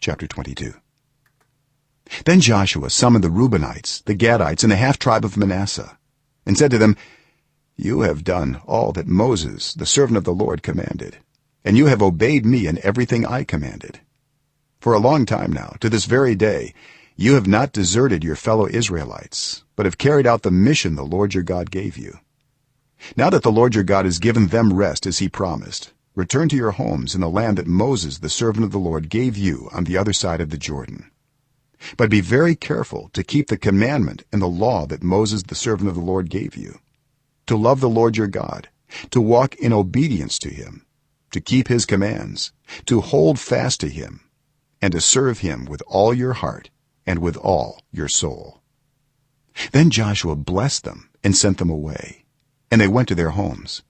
chapter 22. Then Joshua summoned the Reubenites, the Gadites, and the half-tribe of Manasseh, and said to them, "You have done all that Moses, the servant of the Lord, commanded, and you have obeyed me in everything I commanded. For a long time now, to this very day, you have not deserted your fellow Israelites, but have carried out the mission the Lord your God gave you. Now that the Lord your God has given them rest as he promised, return to your homes in the land that Moses, the servant of the Lord, gave you on the other side of the Jordan. But be very careful to keep the commandment and the law that Moses, the servant of the Lord, gave you, to love the Lord your God, to walk in obedience to him, to keep his commands, to hold fast to him, and to serve him with all your heart and with all your soul." Then Joshua blessed them and sent them away, and they went to their homes.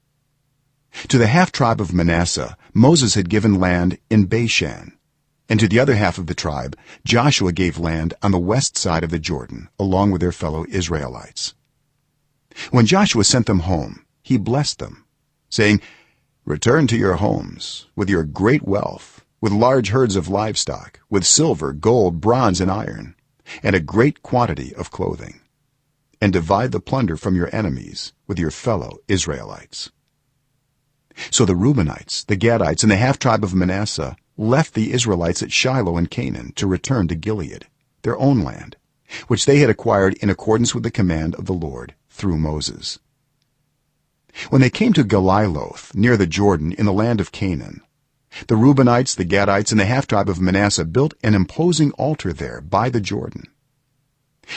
To the half-tribe of Manasseh Moses had given land in Bashan, and to the other half of the tribe Joshua gave land on the west side of the Jordan along with their fellow Israelites. When Joshua sent them home, he blessed them, saying, "Return to your homes with your great wealth, with large herds of livestock, with silver, gold, bronze, and iron, and a great quantity of clothing, and divide the plunder from your enemies with your fellow Israelites." So the Reubenites, the Gadites, and the half-tribe of Manasseh left the Israelites at Shiloh in Canaan to return to Gilead, their own land, which they had acquired in accordance with the command of the Lord through Moses. When they came to Galiloth near the Jordan in the land of Canaan, the Reubenites, the Gadites, and the half-tribe of Manasseh built an imposing altar there by the Jordan.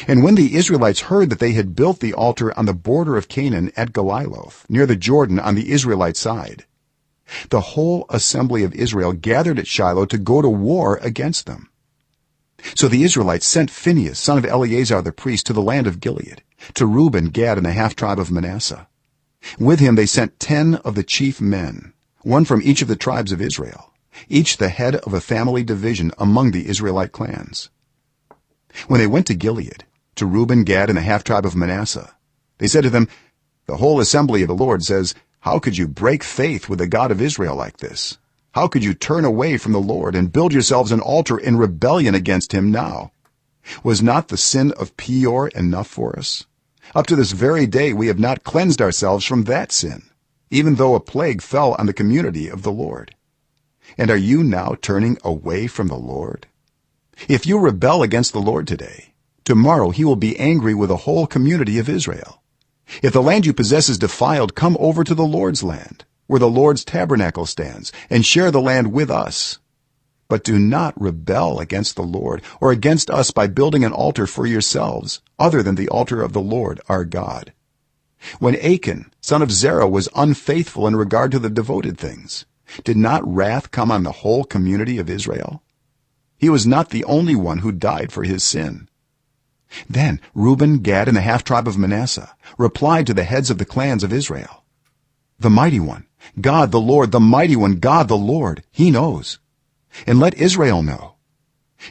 And when the Israelites heard that they had built the altar on the border of Canaan at Galiloth near the Jordan on the Israelite side, the whole assembly of Israel gathered at Shiloh to go to war against them. So the Israelites sent Phinehas, son of Eleazar the priest, to the land of Gilead, to Reuben, Gad, and the half-tribe of Manasseh. With him they sent 10 of the chief men, one from each of the tribes of Israel, each the head of a family division among the Israelite clans. When they went to Gilead, to Reuben, Gad, and the half-tribe of Manasseh, they said to them, "The whole assembly of the Lord says, how could you break faith with the God of Israel like this? How could you turn away from the Lord and build yourselves an altar in rebellion against him now? Was not the sin of Peor enough for us? Up to this very day we have not cleansed ourselves from that sin, even though a plague fell on the community of the Lord. And are you now turning away from the Lord? If you rebel against the Lord today, tomorrow he will be angry with the whole community of Israel. If the land you possess is defiled, come over to the Lord's land, where the Lord's tabernacle stands, and share the land with us. But do not rebel against the Lord or against us by building an altar for yourselves other than the altar of the Lord our God. When Achan, son of Zerah, was unfaithful in regard to the devoted things, did not wrath come on the whole community of Israel? He was not the only one who died for his sin. Then Reuben, Gad, and the half-tribe of Manasseh replied to the heads of the clans of Israel, "The mighty one, God the Lord, the mighty one, God the Lord, he knows. And let Israel know.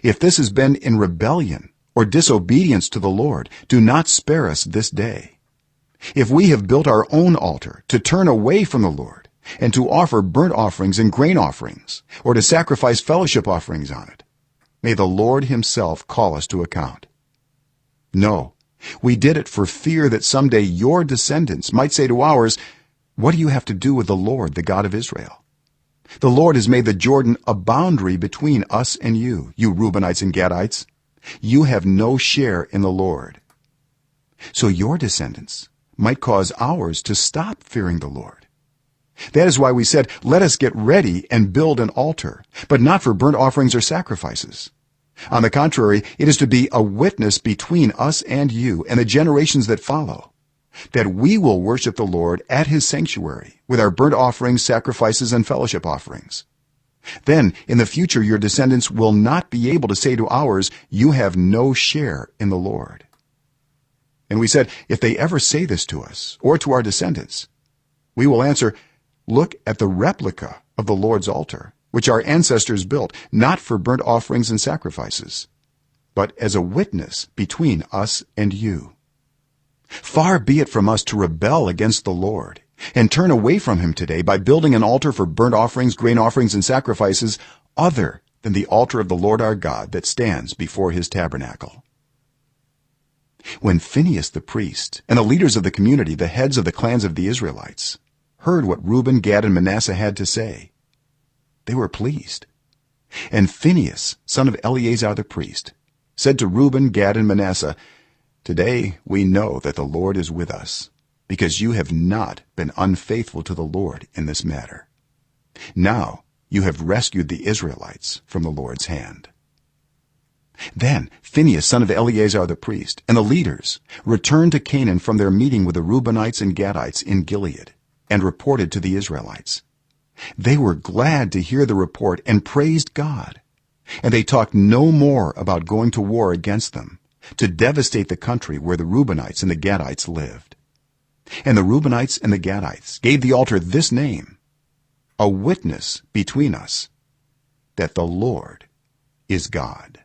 If this has been in rebellion or disobedience to the Lord, do not spare us this day. If we have built our own altar to turn away from the Lord and to offer burnt offerings and grain offerings, or to sacrifice fellowship offerings on it, may the Lord himself call us to account. No, we did it for fear that someday your descendants might say to ours, 'What do you have to do with the Lord, the God of Israel? The Lord has made the Jordan a boundary between us and you, you Reubenites and Gadites. You have no share in the Lord.' So your descendants might cause ours to stop fearing the Lord. That is why we said, 'Let us get ready and build an altar, but not for burnt offerings or sacrifices.' On the contrary, it is to be a witness between us and you and the generations that follow, that we will worship the Lord at his sanctuary with our burnt offerings, sacrifices, and fellowship offerings. Then in the future your descendants will not be able to say to ours, 'You have no share in the Lord.'" And we said, if they ever say this to us or to our descendants, we will answer, "Look at the replica of the Lord's altar, which our ancestors built, not for burnt offerings and sacrifices, but as a witness between us and you. Far be it from us to rebel against the Lord and turn away from him today by building an altar for burnt offerings, grain offerings, and sacrifices other than the altar of the Lord our God that stands before his tabernacle." When Phinehas the priest and the leaders of the community, the heads of the clans of the Israelites, heard what Reuben, Gad, and Manasseh had to say, they were pleased. And Phinehas, son of Eleazar the priest, said to Reuben, Gad, and Manasseh, "Today we know that the Lord is with us, because you have not been unfaithful to the Lord in this matter. Now you have rescued the Israelites from the Lord's hand." Then Phinehas, son of Eleazar the priest, and the leaders returned to Canaan from their meeting with the Reubenites and Gadites in Gilead, and reported to the Israelites. They were glad to hear the report and praised God, and they talked no more about going to war against them, to devastate the country where the Reubenites and the Gadites lived. And the Reubenites and the Gadites gave the altar this name: "A witness between us that the Lord is God."